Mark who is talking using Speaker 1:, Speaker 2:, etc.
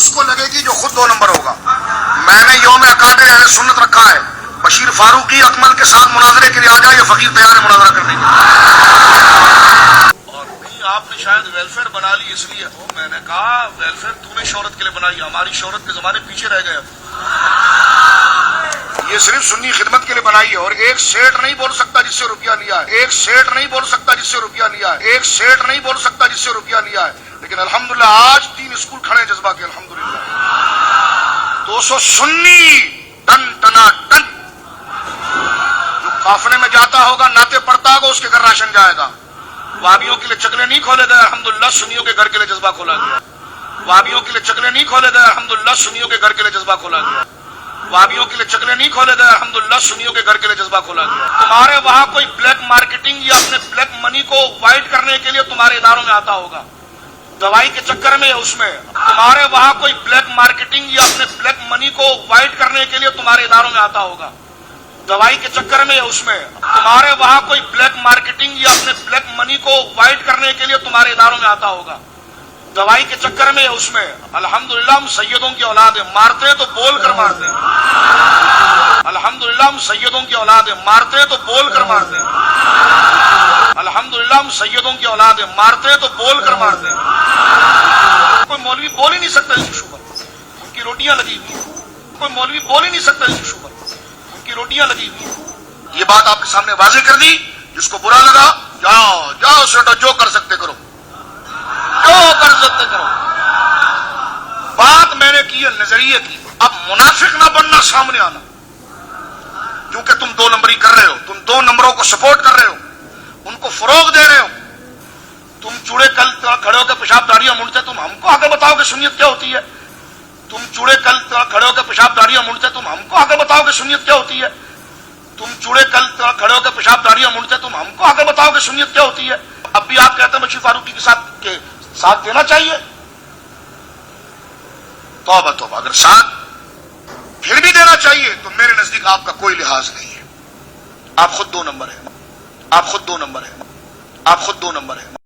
Speaker 1: اس کو لگے گی جو خود 2 نمبر ہوگا. میں نے یوم اکابر اہل سنت رکھا ہے. بشیر فاروقی اکمل کے ساتھ مناظرے کے لیے آ جائے, یہ فقیر تیار ہے مناظرہ کرنے کے. اور نہیں, آپ نے شاید ویلفیئر بنا لی اس لیے. میں نے کہا ویلفیئر تو نے شہرت کے لیے بنائی, ہماری شہرت کے زمانے پیچھے رہ گئے. یہ صرف سنی خدمت کے لیے بنائی ہے. اور ایک سیٹ نہیں بول سکتا جس سے روپیہ لیا ہے, ایک سیٹ نہیں بول سکتا جس سے روپیہ لیا ہے, ایک سیٹ نہیں بول سکتا جس سے روپیہ لیا ہے. لیکن الحمدللہ آج 3 اسکول کھڑے ہیں جذبہ کے, الحمدللہ. 200 سنی ٹن ٹنا ٹن جو قافلے میں جاتا ہوگا, نعتیں پڑھتا ہوگا, اس کے گھر راشن جائے گا. وابیوں کے لیے چکلے نہیں کھولے گئے, الحمدللہ سنیوں کے گھر کے لیے جذبہ کھولا گیا. وابیوں کے لیے چکلے نہیں کھولے گئے, الحمدللہ سنیوں کے گھر کے لیے جذبہ کھولا گیا. وابیوں کے لیے چکلے نہیں کھولے گئے, الحمدللہ سنیوں کے گھر کے لیے جذبہ کھولا گیا. تمہارے وہاں کوئی بلیک مارکیٹنگ یا اپنے بلیک منی کو وائٹ کرنے کے لیے تمہارے اداروں میں آتا ہوگا, دوائی کے چکر میں. اس میں تمہارے وہاں کوئی بلیک مارکیٹنگ یا اپنے بلیک منی کو وائٹ کرنے کے لیے تمہارے اداروں میں آتا ہوگا, دوائی کے چکر میں. اس میں تمہارے وہاں کوئی بلیک مارکیٹنگ یا اپنے بلیک منی کو وائٹ کرنے کے لیے تمہارے اداروں میں آتا ہوگا, دوائی کے چکر میں. اس میں الحمدللہ ہم سیدوں کی اولاد ہیں, مارتے تو بول کر مارتے ہیں. الحمدللہ ہم سیدوں کی اولاد ہیں, مارتے تو بول کر مارتے ہیں. الحمدللہ ہم سیدوں کی اولاد ہیں, مارتے تو بول کر مارتے ہیں. کوئی مولوی بول ہی نہیں سکتا اس ایشو پر, ان کی روٹیاں لگی ہوئی ہیں. کوئی مولوی بول ہی نہیں سکتا اس ایشو پر, ان کی روٹیاں لگی ہوئی ہیں. یہ بات آپ کے سامنے واضح کر دی. جس کو برا لگا جاؤ جاؤ سیٹا, جو کر سکتے کرو, جو کر سکتے کرو. بات میں نے کی ہے نظریے کی. اب منافق نہ بننا, سامنے آنا. کیونکہ تم 2 نمبری کر رہے ہو, تم 2 نمبروں کو سپورٹ کر رہے ہو, ان کو فروغ دے رہے ہو. تم چوڑے کل کھڑے ہو کے پیشاب داڑیاں منڈتے, تم ہم کو آگے بتاؤ کہ سنیت کیا ہوتی ہے. تم چوڑے کل کھڑے ہو کے پیشاب داڑیاں منڈتے, تم ہم کو آگے بتاؤ کہ سنیت کیا ہوتی ہے. تم چوڑے کل کھڑے ہو کے پیشاب داڑیاں منڈتے, تم ہم کو آگے بتاؤ کہ سنیت کیا ہوتی ہے. اب بھی آپ کہتے ہیں بشیر فاروقی کے ساتھ دینا چاہیے. توبہ توبہ, اگر ساتھ پھر بھی دینا چاہیے تو میرے نزدیک آپ کا کوئی لحاظ نہیں ہے. آپ خود 2 نمبر ہیں, آپ خود 2 نمبر ہیں, آپ خود 2 نمبر ہیں.